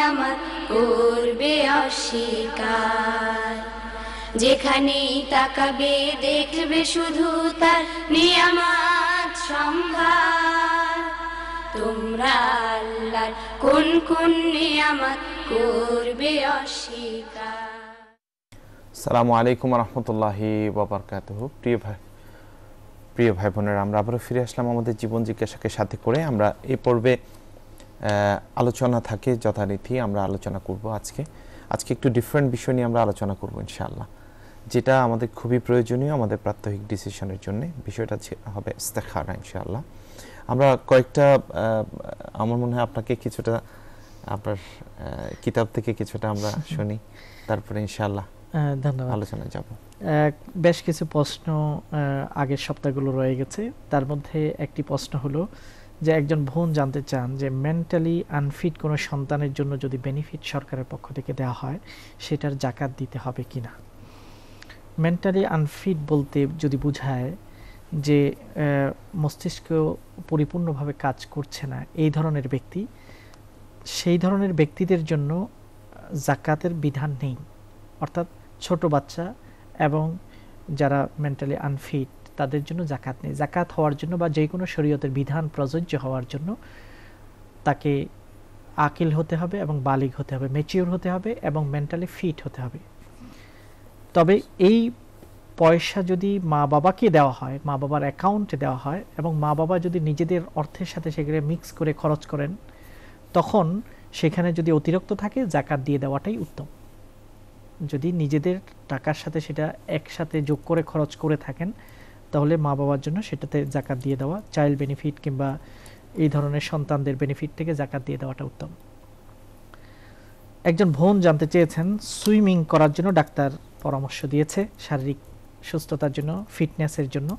নিয়ামত করবে অস্বীকার। যেখানেই তাকাবে দেখবে শুধু তার নিয়ামত সম্ভার। তোমরা আল্লাহর কোন কোন নিয়ামত করবে অস্বীকার। আসসালামু আলাইকুম ওয়া রাহমাতুল্লাহি ওয়া বারাকাতুহু। প্রিয় ভাই বোনেরা, আমরা আবারও ফিরে আসলাম আমাদের জীবন জিজ্ঞাসাকে সাথে করে। আমরা এই পর্বে আলোচনা থাকে যথারীতি আমরা আলোচনা করব। আজকে একটু ডিফারেন্ট বিষয় নিয়ে আমরা আলোচনা করব ইনশাআল্লাহ, যেটা আমাদের খুবই প্রয়োজনীয় আমাদের প্রাত্যহিক ডিসিশনের জন্য। বিষয়টা হবে ইস্তেখারা ইনশাআল্লাহ। আমরা কয়েকটা আমার মনে হয় আপনাকে কিছুটা আপনার কিতাব থেকে কিছুটা আমরা শুনি, তারপরে ইনশাআল্লাহ ধন্যবাদ আলোচনায় যাব। বেশ কিছু প্রশ্ন আগের সপ্তাহগুলো রয়ে গেছে। তার মধ্যে একটি প্রশ্ন হলো যে একজন বোন জানতে চান যে মেন্টালি আনফিট কোনো সন্তানের জন্য যদি বেনিফিট সরকারের পক্ষ থেকে দেওয়া হয় সেটার জাকাত দিতে হবে কিনা। মেন্টালি আনফিট বলতে যদি বোঝায় যে মস্তিষ্ক পরিপূর্ণভাবে কাজ করছে না এই ধরনের ব্যক্তি, সেই ধরনের ব্যক্তিদের জন্য জাকাতের বিধান নেই। অর্থাৎ ছোট বাচ্চা এবং যারা মেন্টালি আনফিট তাদের জন্য জাকাত নেই। জাকাত হওয়ার জন্য বা যে কোনো শরীয়তের বিধান প্রযোজ্য হওয়ার জন্য তাকে আকিল হতে হবে এবং বালিগ হতে হবে, ম্যাচিওর হতে হবে এবং মেন্টালি ফিট হতে হবে। তবে এই পয়সা যদি মা বাবাকে দেওয়া হয়, মা বাবার অ্যাকাউন্টে দেওয়া হয় এবং মা বাবা যদি নিজেদের অর্থের সাথে সেগুলো মিক্স করে খরচ করেন, তখন সেখানে যদি অতিরিক্ত থাকে জাকাত দিয়ে দেওয়াটাই উত্তম। যদি নিজেদের টাকার সাথে সেটা একসাথে যোগ করে খরচ করে থাকেন তাহলে মা বাবার জন্য সেটাতে জাকাত দিয়ে দেওয়া, চাইল্ড বেনিফিট কিংবা এই ধরনের সন্তানদের বেনিফিট থেকে জাকাত দিয়ে দেওয়াটা উত্তম। একজন বোন জানতে চেয়েছেন সুইমিং করার জন্য ডাক্তার পরামর্শ দিয়েছে শারীরিক সুস্থতার জন্য, ফিটনেসের জন্য।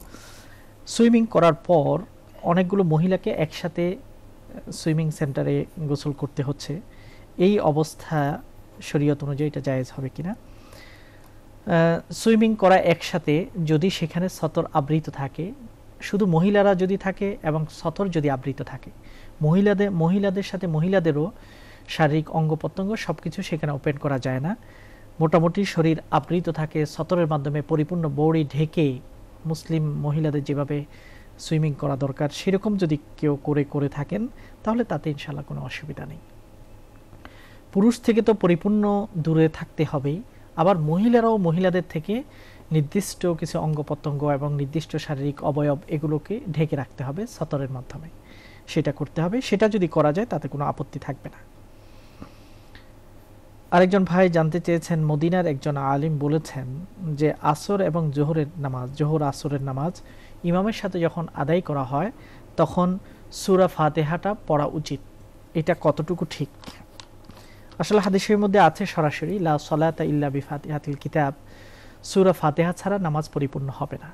সুইমিং করার পর অনেকগুলো মহিলাকে একসাথে সুইমিং সেন্টারে গোসল করতে হচ্ছে। এই অবস্থা শরীয়ত অনুযায়ী এটা জায়েজ হবে কিনা। সুইমিং করা একসাথে যদি সেখানে সতর আবৃত থাকে, শুধু মহিলারা যদি থাকে এবং সতর যদি আবৃত থাকে, মহিলাদের সাথে মহিলাদেরও শারীরিক অঙ্গ প্রত্যঙ্গ সবকিছু সেখানে ওপেন করা যায় না। মোটামুটি শরীর আবৃত থাকে, সতরের মাধ্যমে পরিপূর্ণ বডি ঢেকে মুসলিম মহিলাদের যেভাবে সুইমিং করা দরকার সেরকম যদি কেউ করে থাকেন তাহলে তাতে ইনশাআল্লাহ কোনো অসুবিধা নেই। পুরুষ থেকে তো পরিপূর্ণ দূরে থাকতে হবেই, আবার মহিলারাও মহিলাদের থেকে নির্দিষ্ট কিছু অঙ্গ প্রত্যঙ্গ এবং নির্দিষ্ট শারীরিক অবয়ব এগুলোকে ঢেকে রাখতে হবে সতরের মাধ্যমে, সেটা করতে হবে। সেটা যদি করা যায় তাতে কোনো আপত্তি থাকবে না। আরেকজন ভাই জানতে চেয়েছেন মদিনার একজন আলিম বলেছেন যে আসর এবং জোহর আসরের নামাজ ইমামের সাথে যখন আদায় করা হয় তখন সূরা ফাতিহাটা পড়া উচিত। এটা কতটুকু ঠিক? আসলে হাদিসের মধ্যে আছে সরাসরি লা সালাতা ইল্লা বিফাতিহাতিল কিতাব, সূরা ফাতিহা ছাড়া নামাজ পরিপূর্ণ হবে না।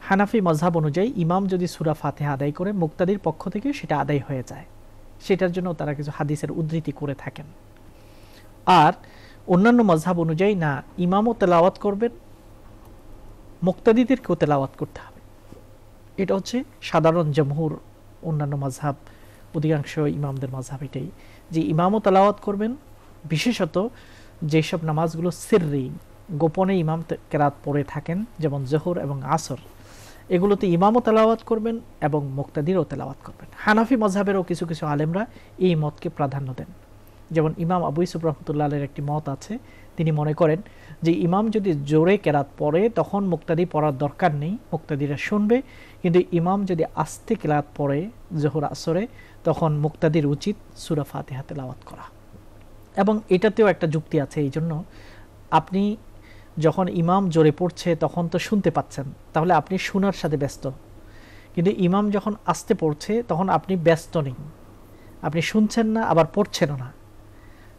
হানাফি মাযহাব অনুযায়ী ইমাম যদি সূরা ফাতিহা আদায় করে মুক্তাদির পক্ষ থেকে সেটা আদায় হয়ে যায়, সেটার জন্য তারা কিছু হাদিসের উদ্ধৃতি করে থাকেন। আর অন্যান্য মাযহাব অনুযায়ী না, ইমামও তেলাওয়াত করবেন, মুক্তাদিদেরকেও তেলাওয়াত করতে হবে। এটা হচ্ছে সাধারণ জমহুর অন্যান্য মাযহাব, অধিকাংশ ইমামদের মাযহাব এটাই, যে ইমামও তেলাওয়াত করবেন, বিশেষত যেসব নামাজগুলো সিররি গোপনে ইমাম কেরাত পড়ে থাকেন যেমন জোহর এবং আসর, এগুলোতে ইমামও তেলাওয়াত করবেন এবং মুক্তাদিরও তেলাওয়াত করবেন। হানাফি মাযহাবেরও কিছু কিছু আলেমরা এই মতকে প্রাধান্য দেন। যেমন ইমাম আবু ইউসুফ রাহমাতুল্লাহ আলাইহির একটি মত আছে, তিনি মনে করেন যে ইমাম যদি জোরে কেরাত পড়ে তখন মুক্তাদি পড়ার দরকার নেই, মুক্তাদিরা শুনবে। কিন্তু ইমাম যদি আস্তে কেরাত পড়ে জোহর আসরে তখন মুক্তাদির উচিত সূরা ফাতিহা তেলাওয়াত করা। এবং এটাতেও একটা যুক্তি আছে, এই জন্য আপনি যখন ইমাম জোরে পড়ছে তখন তো শুনতে পাচ্ছেন, তাহলে আপনি শোনার সাথে ব্যস্ত। কিন্তু ইমাম যখন আস্তে পড়ছে তখন আপনি ব্যস্ত নেই, আপনি শুনছেন না আবার পড়ছেনও না।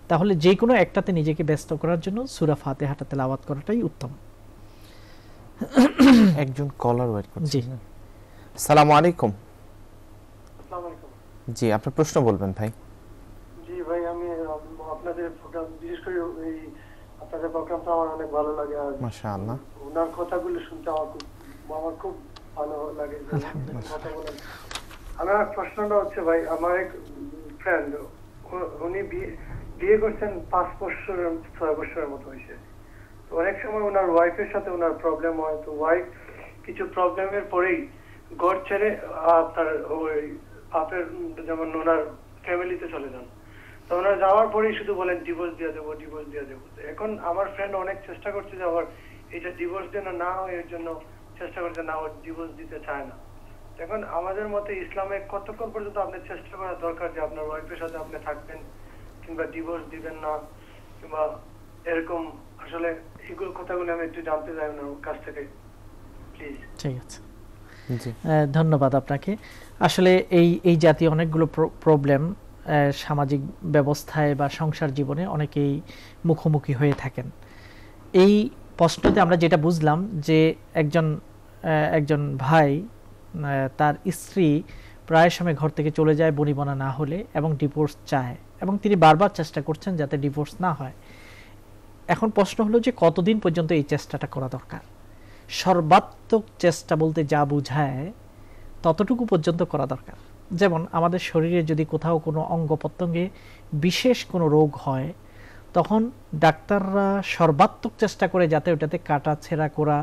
তাহলে যে কোনো একটাতে নিজেকে ব্যস্ত করার জন্য সূরা ফাতিহাটা তেলাওয়াত করাটাই উত্তম। একজন কলার ওয়েট করছেন। জি, আসসালামু আলাইকুম। আসসালামু আলাইকুম। জি, আপনার প্রশ্ন বলবেন ভাই। জি ভাই, আমি আপনাদের প্রোগ্রাম, বিশেষ করে এই আপনাদের প্রোগ্রামটা আমার অনেক ভালো লাগে। আর মাশাআল্লাহ, ওনার কথাগুলো শুনতে আমার খুব ভালো লাগে। কথা বলেন। আমার প্রশ্নটা হচ্ছে ভাই, আমার এক ফ্রেন্ড, উনি বিয়ে করছেন 5 বছর 6 বছরের মতো হয়েছে। তো অনেক সময় ওনার ওয়াইফের সাথে ওনার প্রবলেম হয়, তো ওয়াইফ কিছু প্রবলেমের পরেই ঘর ছেড়ে আপনার ওই বাপের যেমন ওনার ফ্যামিলিতে চলে যান। তো ওনারা যাওয়ার পরেই শুধু বলেন ডিভোর্স দিয়ে দেবো, ডিভোর্স দিয়ে দেবো। এখন আমার ফ্রেন্ড অনেক চেষ্টা করছে যে আবার এটা ডিভোর্স যেন না হয় এর জন্য চেষ্টা করছে, না ওর ডিভোর্স দিতে চায় না। এখন আমাদের মতে ইসলামে কতক্ষণ পর্যন্ত আপনার চেষ্টা করা দরকার যে আপনার ওয়াইফের সাথে আপনি থাকবেন কিংবা ডিভোর্স দিবেন না কিংবা এরকম, আসলে এগুলো কথাগুলো আমি একটু জানতে চাই ওনার কাছ থেকে প্লিজ। ঠিক আছে, জি ধন্যবাদ আপনাকে। আসলে এই জাতীয় অনেকগুলো প্রবলেম সামাজিক ব্যবস্থায় বা সংসার জীবনে অনেকেই মুখোমুখি হয়ে থাকেন। এই প্রশ্নতে আমরা যেটা বুঝলাম যে একজন ভাই তার স্ত্রী প্রায় সময় ঘর থেকে চলে যায় বনিবনা না হলে এবং ডিভোর্স চায়, এবং তিনি বারবার চেষ্টা করছেন যাতে ডিভোর্স না হয়। এখন প্রশ্ন হলো যে কতদিন পর্যন্ত এই চেষ্টাটা করা দরকার। সর্বাত্মক চেষ্টা বলতে যা বোঝায় ততটুকু পর্যন্ত করা দরকার। যেমন আমাদের শরীরে যদি কোথাও কোনো অঙ্গ প্রত্যঙ্গে বিশেষ কোনো রোগ হয়, তখন ডাক্তাররা সর্বাত্মক চেষ্টা করে যাতে ওটাতে কাটা ছেঁড়া করা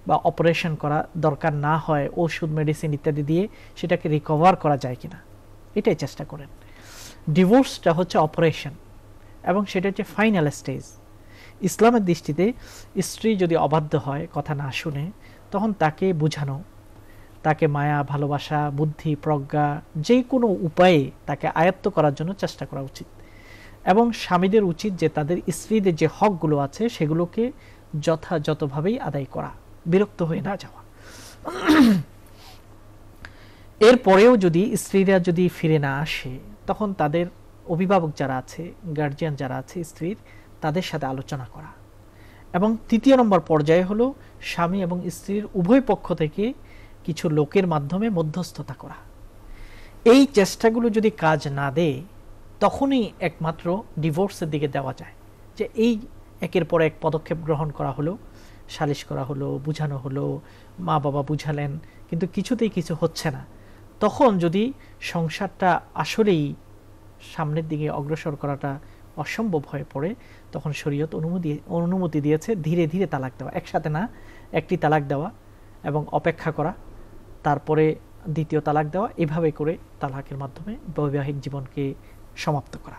বা অপারেশন করা দরকার না হয়, ওষুধ মেডিসিন ইত্যাদি দিয়ে সেটাকে রিকভার করা যায় কিনা এটাই চেষ্টা করেন। ডিভোর্সটা হচ্ছে অপারেশন এবং সেটা হচ্ছে ফাইনাল স্টেজ। ইসলামের দৃষ্টিতে স্ত্রী যদি অবাধ্য হয়, কথা না শুনে, তখন তাকে বুঝানো, তাকে মায়া ভালোবাসা বুদ্ধি প্রজ্ঞা যে কোনো উপায়ে তাকে আয়ত্ত করার জন্য চেষ্টা করা উচিত। এবং স্বামীদের উচিত যে তাদের স্ত্রীদের যে হকগুলো আছে সেগুলোকে যথাযথভাবেই আদায় করা, বিরক্ত হয়ে না যাওয়া। এরপরেও যদি স্ত্রীরা যদি ফিরে না আসে, তখন তাদের অভিভাবক যারা আছে, গার্জিয়ান যারা আছে স্ত্রীর, তাদের সাথে আলোচনা করা। এবং তৃতীয় নম্বর পর্যায়ে হলো স্বামী এবং স্ত্রীর উভয় পক্ষ থেকে কিছু লোকের মাধ্যমে মধ্যস্থতা করা। এই চেষ্টাগুলো যদি কাজ না দেয়, তখনই একমাত্র ডিভোর্সের দিকে দেওয়া যায়। যে এই একের পর এক পদক্ষেপ গ্রহণ করা হলো, সালিশ করা হলো, বুঝানো হলো, মা বাবা বুঝালেন, কিন্তু কিছুতেই কিছু হচ্ছে না। তখন যদি সংসারটা আসলেই সামনের দিকে অগ্রসর করাটা অসম্ভব হয়ে পড়ে, তখন শরীয়ত অনুমতি দিয়েছে ধীরে ধীরে তালাক দেওয়া, একসাথে না, একটি তালাক দেওয়া এবং অপেক্ষা করা, তারপরে দ্বিতীয় তালাক দেওয়া, এভাবে করে তালাকের মাধ্যমে বৈবাহিক জীবনকে সমাপ্ত করা।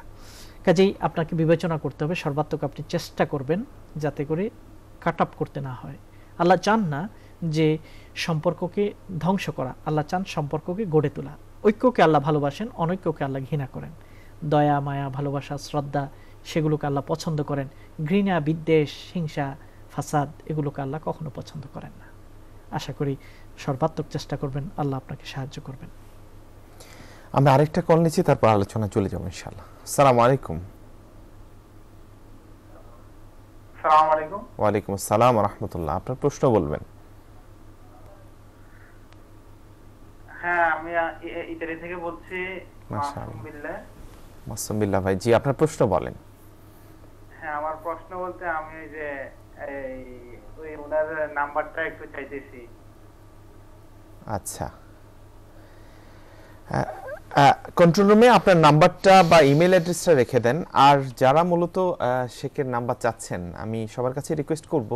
কাজেই আপনাকে বিবেচনা করতে হবে, সর্বাত্মক আপনি চেষ্টা করবেন যাতে করে কাট আপ করতে না হয়। আল্লাহ চান না যে সম্পর্ককে ধ্বংস করা, আল্লাহ চান সম্পর্ককে গড়ে তোলা। ঐক্যকে আল্লাহ ভালোবাসেন, অনৈক্যকে আল্লাহ ঘৃণা করেন। দয়া মায়া ভালোবাসা শ্রদ্ধা সেগুলোকে আল্লাহ পছন্দ করেন। ঘৃণা বিদ্বেষ হিংসা ফাসাদ এগুলোকে আল্লাহ কখনো পছন্দ করেন না। আশা করি সর্বাত্মক চেষ্টা করবেন, আল্লাহ আপনাকে সাহায্য করবেন। আমরা আরেকটা কল নিচ্ছি, তারপর আলোচনা চলে যাবো ইনশাআল্লাহ। আসসালামু আলাইকুম। আসসালামু আলাইকুম। ওয়ালাইকুম আসসালাম ওয়া রাহমাতুল্লাহ। আপনার প্রশ্ন বলবেন। হ্যাঁ, আমি ইতালি থেকে বলছি। মাশাআল্লাহ। মাসুম বিল্লাহ ভাই, জি আপনার প্রশ্ন বলেন। হ্যাঁ, আমার প্রশ্ন বলতে আমি যে ওই ওনার নাম্বারটা একটু চাইতেছি। আচ্ছা, কন্ট্রোল রুমে আপনার নাম্বারটা বা ইমেল অ্যাড্রেসটা রেখে দেন। আর যারা মূলত শেখের নাম্বার চাচ্ছেন, আমি সবার কাছে রিকোয়েস্ট করব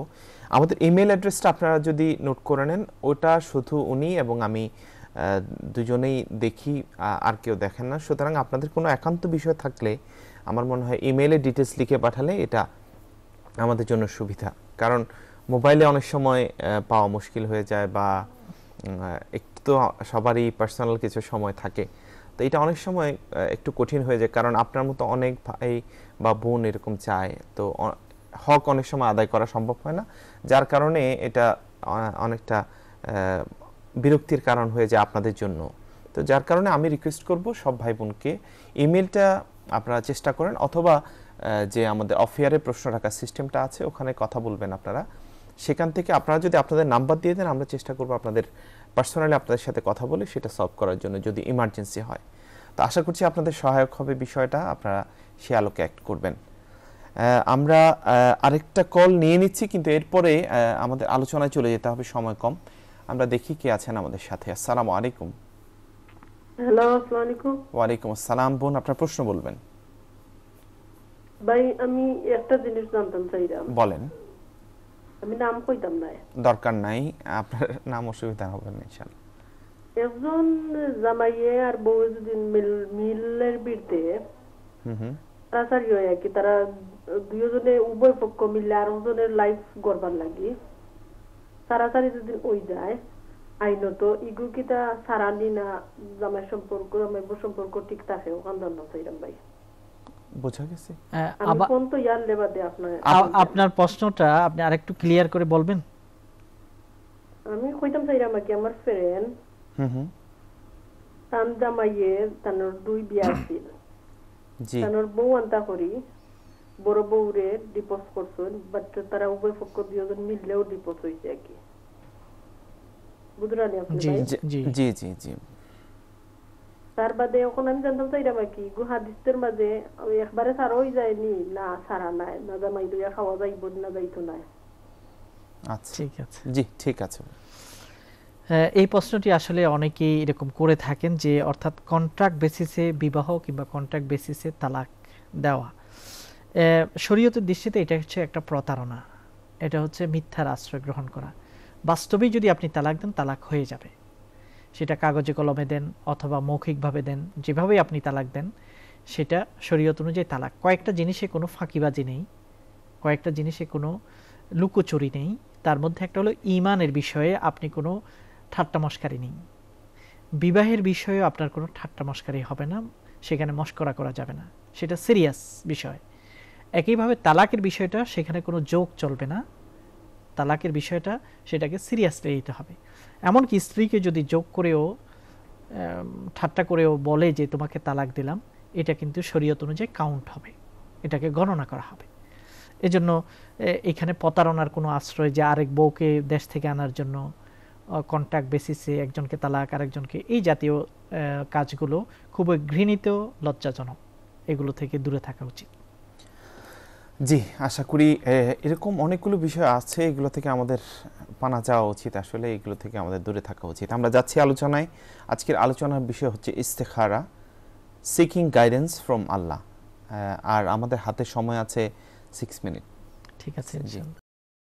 আমাদের ইমেল অ্যাড্রেসটা আপনারা যদি নোট করে নেন, ওটা শুধু উনি এবং আমি দুজনেই দেখি, আর কেউ দেখেন না। সুতরাং আপনাদের কোনো একান্ত বিষয় থাকলে আমার মনে হয় ইমেলে ডিটেলস লিখে পাঠালে এটা আমাদের জন্য সুবিধা। কারণ মোবাইলে অনেক সময় পাওয়া মুশকিল হয়ে যায়, বা একটু তো সবারই পার্সোনাল কিছু সময় থাকে, তো এটা অনেক সময় একটু কঠিন হয়ে যায়। কারণ আপনার মতো অনেক ভাই বা বোন এরকম চায়, তো হক অনেক সময় আদায় করা সম্ভব হয় না, যার কারণে এটা অনেকটা বিরক্তির কারণ হয়ে যায় আপনাদের জন্য। তো যার কারণে আমি রিকোয়েস্ট করব সব ভাই বোনকে ইমেলটা আপনারা চেষ্টা করেন, অথবা যে আমাদের অফিয়ারে প্রশ্ন রাখার সিস্টেমটা আছে ওখানে কথা বলবেন আপনারা। সেখান থেকে আপনারা যদি আপনাদের নাম্বার দিয়ে দেন, আমরা চেষ্টা করব আপনাদের পার্সোনালি আপনাদের সাথে কথা বলে সেটা সলভ করার জন্য, যদি ইমার্জেন্সি হয়। তো আশা করছি আপনাদের সহায়ক হবে বিষয়টা, আপনারা সে আলোকে অ্যাক্ট করবেন। আমরা আরেকটা কল নিয়ে নিচ্ছি, কিন্তু এরপরে আমাদের আলোচনায় চলে যেতে হবে, সময় কম। আমরা দেখি কে আছেন আমাদের সাথে। আসসালামু আলাইকুম। হ্যালো, আসসালামু আলাইকুম। ওয়ালাইকুম আসসালাম। বোন, আপনার প্রশ্ন বলবেন। ভাই আমি একটা জিনিস জানতাম চাইলাম, বলেন। আমি নাম কইতাম না। দরকার নাই, আপনার নাম অসুবিধা হবে না ইনশাআল্লাহ। একজন জামাইয়ে আর বউ যদি মিলের বিরতে তাড়াতাড়ি হয় আর কি, তারা দুজনে উভয় পক্ষ মিলে আর ওজনের লাইফ গড়বার লাগি তাড়াতাড়ি যদি ওই যায় আইনত ইগু কিতা সারানি না জামাই সম্পর্ক জামাই বউ সম্পর্ক ঠিক থাকে ওখান জানতে চাইলাম ভাই। বোঝা গেছে? আমি কোন তো ইয়ার লেবা দে আপনার প্রশ্নটা আপনি আরেকটু ক্লিয়ার করে বলবেন? আমি কইতাম চাইলাম কি আমার ফ্রেন্ড তান জামাইয়ে তানোর 2 বিয়া ছিল, তানোর বউ আনতা করি বড় বউরে ডিভোর্স করছেন, বাট তারা উভয় পক্ষ দুজন মিললেও ডিভোর্স হইছে আর কি। বুঝরানি আপনি? জি জি জি জি। তার বাদে এখন আমি জানতাম চাইলাম কি হাদিসের মাঝে একবারে সারা হয়ে যায়নি না সারা নাই না জামাই দুইয়া খাওয়া যাইব না যাইতো না। আচ্ছা ঠিক আছে, জি ঠিক আছে। এই প্রশ্নটি আসলে অনেকেই এরকম করে থাকেন যে অর্থাৎ কন্ট্রাক্ট বেসিসে বিবাহ কিংবা কন্ট্রাক্ট বেসিসে তালাক দেওয়া, শরীয়তের দৃষ্টিতে এটা হচ্ছে একটা প্রতারণা, এটা হচ্ছে মিথ্যার আশ্রয় গ্রহণ করা। বাস্তবেই যদি আপনি তালাক দেন তালাক হয়ে যাবে, সেটা কাগজে কলমে দেন অথবা মৌখিকভাবে দেন, যেভাবেই আপনি তালাক দেন সেটা শরীয়ত অনুযায়ী তালাক। কয়েকটা জিনিসে কোনো ফাঁকিবাজি নেই, কয়েকটা জিনিসে কোনো লুকোচুরি নেই। তার মধ্যে একটা হলো ঈমানের বিষয়ে আপনি কোনো ঠাট্টা মশকারি নেই, বিবাহের বিষয়ে আপনার কোনো ঠাট্টা মশকারি হবে না, সেখানে মশকরা করা যাবে না, সেটা সিরিয়াস বিষয়। একইভাবে তালাকের বিষয়টা সেখানে কোনো জোক চলবে না, তালাকের বিষয়টা সেটাকে সিরিয়াসলি নিতে হবে। এমনকি স্ত্রীকে যদি জোক করেও ঠাট্টা করেও বলে যে তোমাকে তালাক দিলাম, এটা কিন্তু শরীয়ত অনুযায়ী কাউন্ট হবে, এটাকে গণনা করা হবে। এজন্য এখানে প্রতারণার কোনো আশ্রয় যে আরেক বউকে দেশ থেকে আনার জন্য কন্ট্রাক্ট বেসিসে একজনকে তালাক আরেকজনকে, এই জাতীয় কাজগুলো খুবই ঘৃণিত, লজ্জাজনক, এগুলো থেকে দূরে থাকা উচিত। জি, আশা করি এরকম অনেকগুলো বিষয় আছে, এগুলো থেকে আমাদের পানা যাওয়া উচিত, আসলে এগুলো থেকে আমাদের দূরে থাকা উচিত। আমরা যাচ্ছি আলোচনায়। আজকের আলোচনার বিষয় হচ্ছে ইস্তেখারা, সিকিং গাইডেন্স ফ্রম আল্লাহ। আর আমাদের হাতে সময় আছে 6 মিনিট। ঠিক আছে।